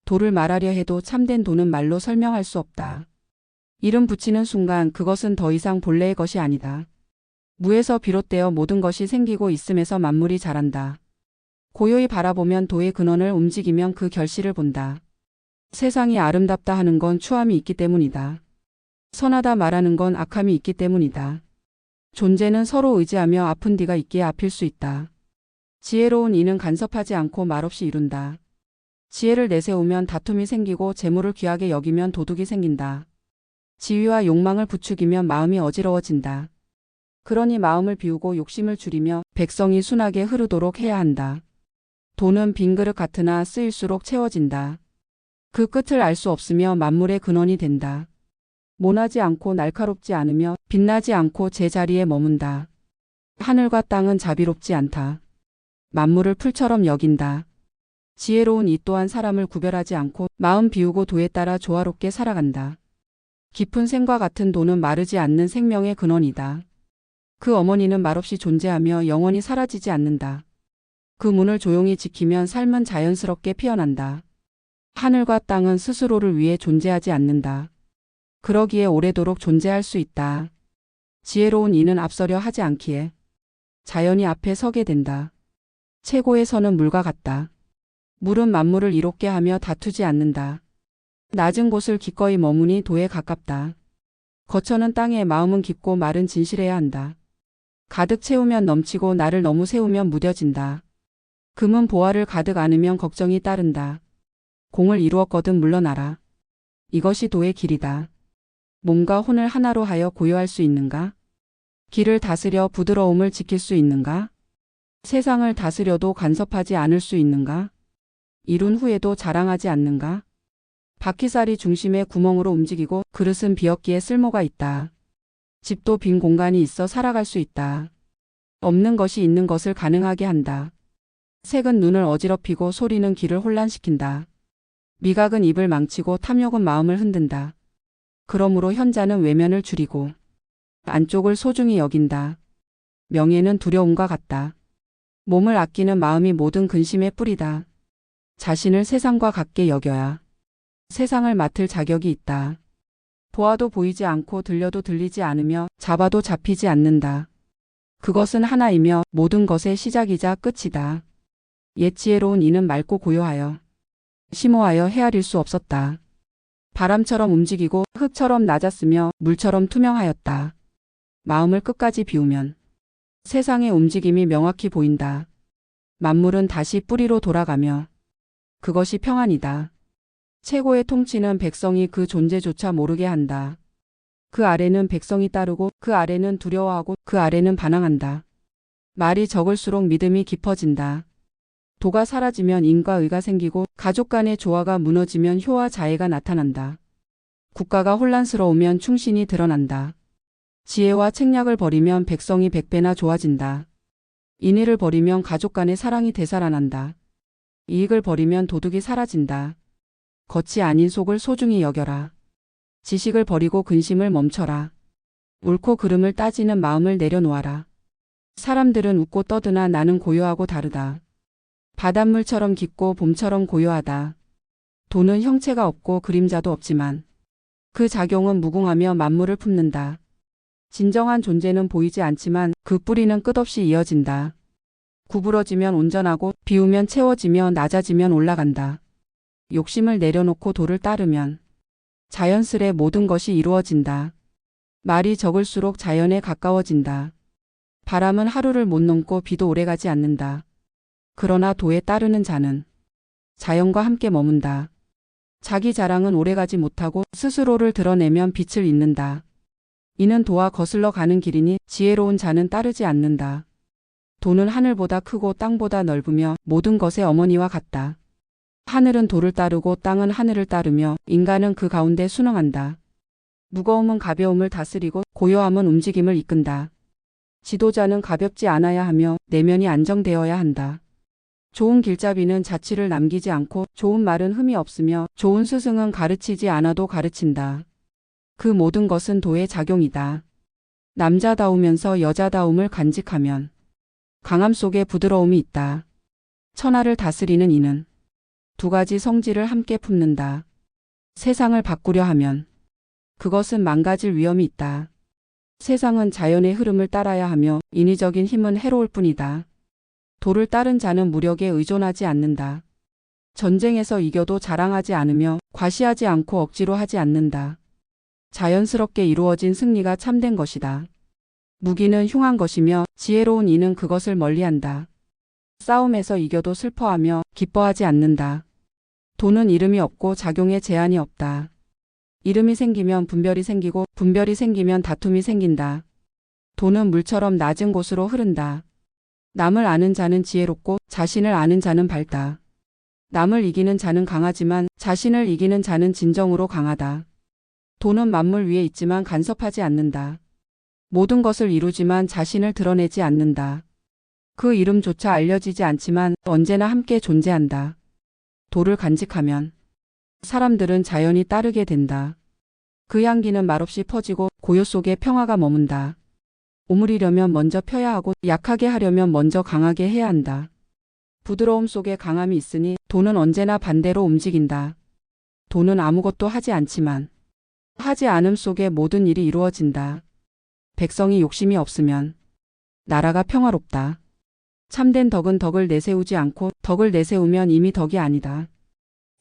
도를 말하려 해도 참된 도는 말로 설명할 수 없다. 이름 붙이는 순간 그것은 더 이상 본래의 것이 아니다. 무에서 비롯되어 모든 것이 생기고 있음에서 만물이 자란다. 고요히 바라보면 도의 근원을 움직이면 그 결실을 본다. 세상이 아름답다 하는 건 추함이 있기 때문이다. 선하다 말하는 건 악함이 있기 때문이다. 존재는 서로 의지하며 아픈 뒤가 있기에 아필 수 있다. 지혜로운 이는 간섭하지 않고 말없이 이룬다. 지혜를 내세우면 다툼이 생기고 재물을 귀하게 여기면 도둑이 생긴다. 지위와 욕망을 부추기면 마음이 어지러워진다. 그러니 마음을 비우고 욕심을 줄이며 백성이 순하게 흐르도록 해야 한다. 도는 빈 그릇 같으나 쓰일수록 채워진다. 그 끝을 알 수 없으며 만물의 근원이 된다. 모나지 않고 날카롭지 않으며 빛나지 않고 제자리에 머문다. 하늘과 땅은 자비롭지 않다. 만물을 풀처럼 여긴다. 지혜로운 이 또한 사람을 구별하지 않고 마음 비우고 도에 따라 조화롭게 살아간다. 깊은 샘과 같은 도는 마르지 않는 생명의 근원이다. 그 어머니는 말없이 존재하며 영원히 사라지지 않는다. 그 문을 조용히 지키면 삶은 자연스럽게 피어난다. 하늘과 땅은 스스로를 위해 존재하지 않는다. 그러기에 오래도록 존재할 수 있다. 지혜로운 이는 앞서려 하지 않기에 자연이 앞에 서게 된다. 최고의 선은 물과 같다. 물은 만물을 이롭게 하며 다투지 않는다. 낮은 곳을 기꺼이 머무니 도에 가깝다. 거처는 땅에 마음은 깊고 말은 진실해야 한다. 가득 채우면 넘치고 나를 너무 세우면 무뎌진다. 금은 보화를 가득 안으면 걱정이 따른다. 공을 이루었거든 물러나라. 이것이 도의 길이다. 몸과 혼을 하나로 하여 고요할 수 있는가? 길을 다스려 부드러움을 지킬 수 있는가? 세상을 다스려도 간섭하지 않을 수 있는가? 이룬 후에도 자랑하지 않는가? 바퀴살이 중심의 구멍으로 움직이고 그릇은 비었기에 쓸모가 있다. 집도 빈 공간이 있어 살아갈 수 있다. 없는 것이 있는 것을 가능하게 한다. 색은 눈을 어지럽히고 소리는 귀를 혼란시킨다. 미각은 입을 망치고 탐욕은 마음을 흔든다. 그러므로 현자는 외면을 줄이고 안쪽을 소중히 여긴다. 명예는 두려움과 같다. 몸을 아끼는 마음이 모든 근심의 뿌리다. 자신을 세상과 같게 여겨야 세상을 맡을 자격이 있다. 보아도 보이지 않고 들려도 들리지 않으며 잡아도 잡히지 않는다. 그것은 하나이며 모든 것의 시작이자 끝이다. 옛 지혜로운 이는 맑고 고요하여 심오하여 헤아릴 수 없었다. 바람처럼 움직이고 흙처럼 낮았으며 물처럼 투명하였다. 마음을 끝까지 비우면 세상의 움직임이 명확히 보인다. 만물은 다시 뿌리로 돌아가며 그것이 평안이다. 최고의 통치는 백성이 그 존재조차 모르게 한다. 그 아래는 백성이 따르고 그 아래는 두려워하고 그 아래는 반항한다. 말이 적을수록 믿음이 깊어진다. 도가 사라지면 인과 의가 생기고 가족 간의 조화가 무너지면 효와 자애가 나타난다. 국가가 혼란스러우면 충신이 드러난다. 지혜와 책략을 버리면 백성이 100배나 좋아진다. 인의를 버리면 가족 간의 사랑이 되살아난다. 이익을 버리면 도둑이 사라진다. 겉이 아닌 속을 소중히 여겨라. 지식을 버리고 근심을 멈춰라. 옳고 그름을 따지는 마음을 내려놓아라. 사람들은 웃고 떠드나 나는 고요하고 다르다. 바닷물처럼 깊고 봄처럼 고요하다. 도는 형체가 없고 그림자도 없지만 그 작용은 무궁하며 만물을 품는다. 진정한 존재는 보이지 않지만 그 뿌리는 끝없이 이어진다. 구부러지면 온전하고 비우면 채워지며 낮아지면 올라간다. 욕심을 내려놓고 도를 따르면 자연스레 모든 것이 이루어진다. 말이 적을수록 자연에 가까워진다. 바람은 하루를 못 넘고 비도 오래가지 않는다. 그러나 도에 따르는 자는 자연과 함께 머문다. 자기 자랑은 오래가지 못하고 스스로를 드러내면 빛을 잇는다. 이는 도와 거슬러 가는 길이니 지혜로운 자는 따르지 않는다. 도는 하늘보다 크고 땅보다 넓으며 모든 것의 어머니와 같다. 하늘은 도를 따르고 땅은 하늘을 따르며 인간은 그 가운데 순응한다. 무거움은 가벼움을 다스리고 고요함은 움직임을 이끈다. 지도자는 가볍지 않아야 하며 내면이 안정되어야 한다. 좋은 길잡이는 자취를 남기지 않고 좋은 말은 흠이 없으며 좋은 스승은 가르치지 않아도 가르친다. 그 모든 것은 도의 작용이다. 남자다우면서 여자다움을 간직하면 강함 속에 부드러움이 있다. 천하를 다스리는 이는 두 가지 성질을 함께 품는다. 세상을 바꾸려 하면 그것은 망가질 위험이 있다. 세상은 자연의 흐름을 따라야 하며 인위적인 힘은 해로울 뿐이다. 도를 따른 자는 무력에 의존하지 않는다. 전쟁에서 이겨도 자랑하지 않으며 과시하지 않고 억지로 하지 않는다. 자연스럽게 이루어진 승리가 참된 것이다. 무기는 흉한 것이며 지혜로운 이는 그것을 멀리한다. 싸움에서 이겨도 슬퍼하며 기뻐하지 않는다. 도는 이름이 없고 작용에 제한이 없다. 이름이 생기면 분별이 생기고 분별이 생기면 다툼이 생긴다. 도는 물처럼 낮은 곳으로 흐른다. 남을 아는 자는 지혜롭고 자신을 아는 자는 밝다. 남을 이기는 자는 강하지만 자신을 이기는 자는 진정으로 강하다. 도는 만물 위에 있지만 간섭하지 않는다. 모든 것을 이루지만 자신을 드러내지 않는다. 그 이름조차 알려지지 않지만 언제나 함께 존재한다. 도를 간직하면 사람들은 자연히 따르게 된다. 그 향기는 말없이 퍼지고 고요 속에 평화가 머문다. 오므리려면 먼저 펴야 하고 약하게 하려면 먼저 강하게 해야 한다. 부드러움 속에 강함이 있으니 도는 언제나 반대로 움직인다. 도는 아무것도 하지 않지만 하지 않음 속에 모든 일이 이루어진다. 백성이 욕심이 없으면 나라가 평화롭다. 참된 덕은 덕을 내세우지 않고 덕을 내세우면 이미 덕이 아니다.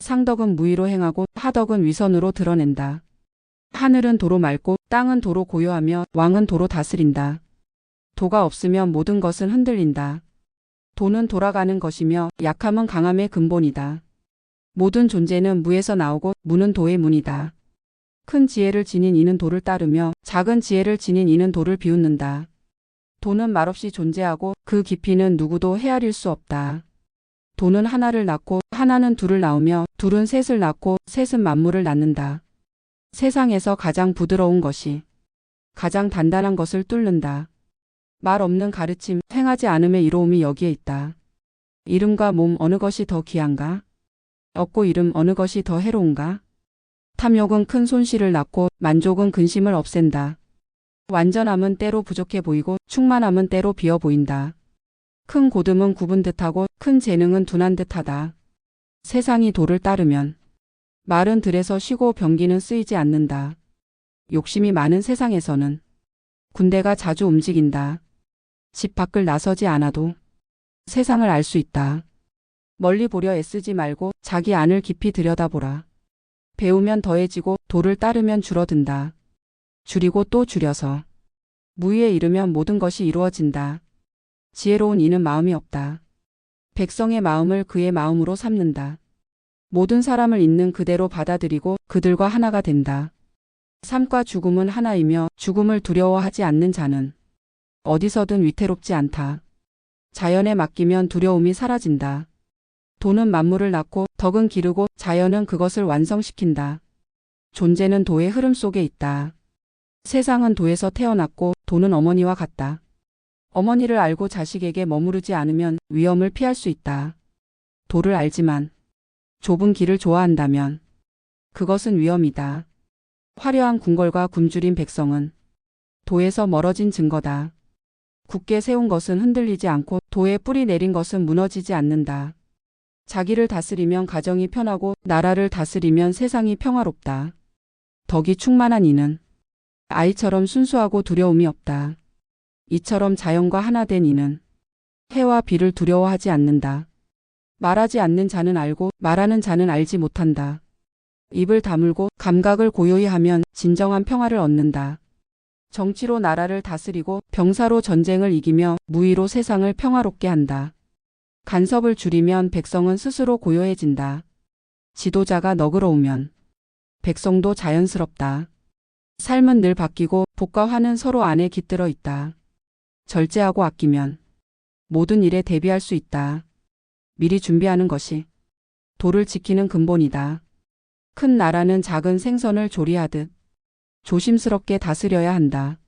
상덕은 무의로 행하고 하덕은 위선으로 드러낸다. 하늘은 도로 맑고 땅은 도로 고요하며 왕은 도로 다스린다. 도가 없으면 모든 것은 흔들린다. 도는 돌아가는 것이며 약함은 강함의 근본이다. 모든 존재는 무에서 나오고 무는 도의 문이다. 큰 지혜를 지닌 이는 도를 따르며 작은 지혜를 지닌 이는 도를 비웃는다. 도는 말없이 존재하고 그 깊이는 누구도 헤아릴 수 없다. 도는 하나를 낳고 하나는 둘을 낳으며 둘은 셋을 낳고 셋은 만물을 낳는다. 세상에서 가장 부드러운 것이 가장 단단한 것을 뚫는다. 말 없는 가르침, 행하지 않음의 이로움이 여기에 있다. 이름과 몸 어느 것이 더 귀한가? 얻고 이름 어느 것이 더 해로운가? 탐욕은 큰 손실을 낳고 만족은 근심을 없앤다. 완전함은 때로 부족해 보이고 충만함은 때로 비어 보인다. 큰 고듬은 굽은 듯하고 큰 재능은 둔한 듯하다. 세상이 도를 따르면 말은 들에서 쉬고 병기는 쓰이지 않는다. 욕심이 많은 세상에서는 군대가 자주 움직인다. 집 밖을 나서지 않아도 세상을 알 수 있다. 멀리 보려 애쓰지 말고 자기 안을 깊이 들여다보라. 배우면 더해지고 도를 따르면 줄어든다. 줄이고 또 줄여서 무위에 이르면 모든 것이 이루어진다. 지혜로운 이는 마음이 없다. 백성의 마음을 그의 마음으로 삼는다. 모든 사람을 있는 그대로 받아들이고 그들과 하나가 된다. 삶과 죽음은 하나이며 죽음을 두려워하지 않는 자는 어디서든 위태롭지 않다. 자연에 맡기면 두려움이 사라진다. 도는 만물을 낳고 덕은 기르고 자연은 그것을 완성시킨다. 존재는 도의 흐름 속에 있다. 세상은 도에서 태어났고 도는 어머니와 같다. 어머니를 알고 자식에게 머무르지 않으면 위험을 피할 수 있다. 도를 알지만 좁은 길을 좋아한다면 그것은 위험이다. 화려한 궁궐과 굶주린 백성은 도에서 멀어진 증거다. 굳게 세운 것은 흔들리지 않고 도에 뿌리 내린 것은 무너지지 않는다. 자기를 다스리면 가정이 편하고 나라를 다스리면 세상이 평화롭다. 덕이 충만한 이는 아이처럼 순수하고 두려움이 없다. 이처럼 자연과 하나 된 이는 해와 비를 두려워하지 않는다. 말하지 않는 자는 알고 말하는 자는 알지 못한다. 입을 다물고 감각을 고요히 하면 진정한 평화를 얻는다. 정치로 나라를 다스리고 병사로 전쟁을 이기며 무의로 세상을 평화롭게 한다. 간섭을 줄이면 백성은 스스로 고요해진다. 지도자가 너그러우면 백성도 자연스럽다. 삶은 늘 바뀌고 복과 화는 서로 안에 깃들어 있다. 절제하고 아끼면 모든 일에 대비할 수 있다. 미리 준비하는 것이 도를 지키는 근본이다. 큰 나라는 작은 생선을 조리하듯 조심스럽게 다스려야 한다.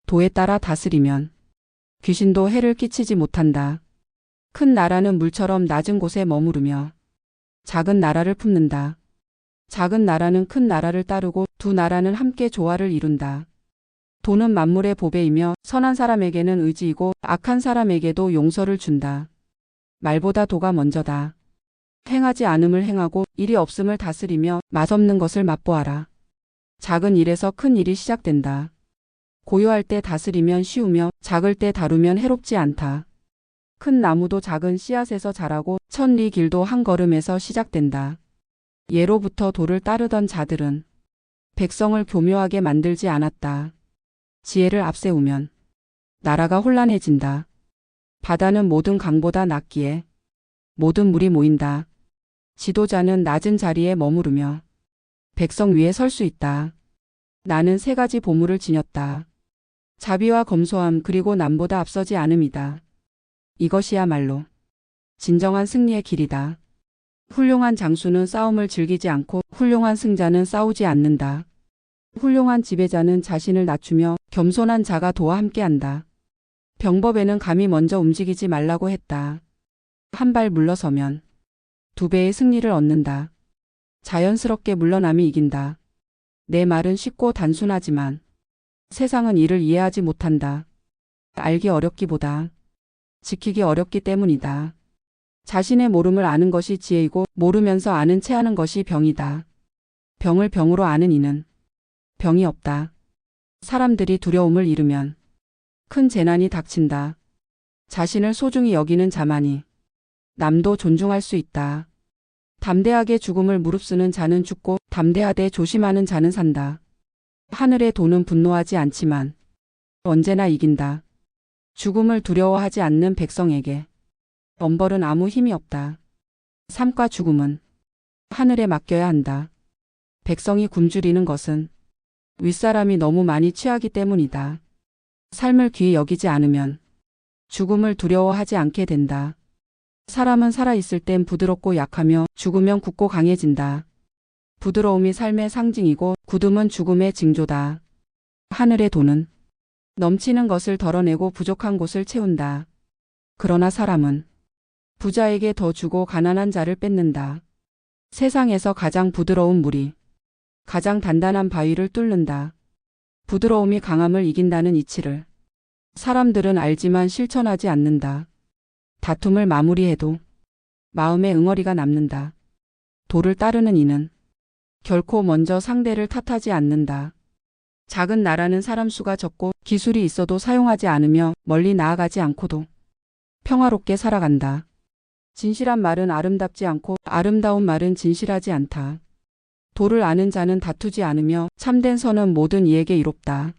도에 따라 다스리면 귀신도 해를 끼치지 못한다. 큰 나라는 물처럼 낮은 곳에 머무르며 작은 나라를 품는다. 작은 나라는 큰 나라를 따르고 두 나라는 함께 조화를 이룬다. 도는 만물의 보배이며 선한 사람에게는 의지이고 악한 사람에게도 용서를 준다. 말보다 도가 먼저다. 행하지 않음을 행하고 일이 없음을 다스리며 맛없는 것을 맛보아라. 작은 일에서 큰 일이 시작된다. 고요할 때 다스리면 쉬우며 작을 때 다루면 해롭지 않다. 큰 나무도 작은 씨앗에서 자라고 천리 길도 한 걸음에서 시작된다. 예로부터 도를 따르던 자들은 백성을 교묘하게 만들지 않았다. 지혜를 앞세우면 나라가 혼란해진다. 바다는 모든 강보다 낮기에 모든 물이 모인다. 지도자는 낮은 자리에 머무르며 백성 위에 설 수 있다. 나는 세 가지 보물을 지녔다. 자비와 검소함 그리고 남보다 앞서지 않음이다. 이것이야말로 진정한 승리의 길이다. 훌륭한 장수는 싸움을 즐기지 않고 훌륭한 승자는 싸우지 않는다. 훌륭한 지배자는 자신을 낮추며 겸손한 자가 도와 함께한다. 병법에는 감히 먼저 움직이지 말라고 했다. 한 발 물러서면 두 배의 승리를 얻는다. 자연스럽게 물러남이 이긴다. 내 말은 쉽고 단순하지만 세상은 이를 이해하지 못한다. 알기 어렵기보다 지키기 어렵기 때문이다. 자신의 모름을 아는 것이 지혜이고 모르면서 아는 채 하는 것이 병이다. 병을 병으로 아는 이는 병이 없다. 사람들이 두려움을 잃으면 큰 재난이 닥친다. 자신을 소중히 여기는 자만이 남도 존중할 수 있다. 담대하게 죽음을 무릅쓰는 자는 죽고 담대하되 조심하는 자는 산다. 하늘의 도는 분노하지 않지만 언제나 이긴다. 죽음을 두려워하지 않는 백성에게 엄벌은 아무 힘이 없다. 삶과 죽음은 하늘에 맡겨야 한다. 백성이 굶주리는 것은 윗사람이 너무 많이 취하기 때문이다. 삶을 귀히 여기지 않으면 죽음을 두려워하지 않게 된다. 사람은 살아있을 땐 부드럽고 약하며 죽으면 굳고 강해진다. 부드러움이 삶의 상징이고 굳음은 죽음의 징조다. 하늘의 도는 넘치는 것을 덜어내고 부족한 곳을 채운다. 그러나 사람은 부자에게 더 주고 가난한 자를 뺏는다. 세상에서 가장 부드러운 물이 가장 단단한 바위를 뚫는다. 부드러움이 강함을 이긴다는 이치를 사람들은 알지만 실천하지 않는다. 다툼을 마무리해도 마음에 응어리가 남는다. 도를 따르는 이는 결코 먼저 상대를 탓하지 않는다. 작은 나라는 사람 수가 적고 기술이 있어도 사용하지 않으며 멀리 나아가지 않고도 평화롭게 살아간다. 진실한 말은 아름답지 않고 아름다운 말은 진실하지 않다. 도를 아는 자는 다투지 않으며 참된 선은 모든 이에게 이롭다.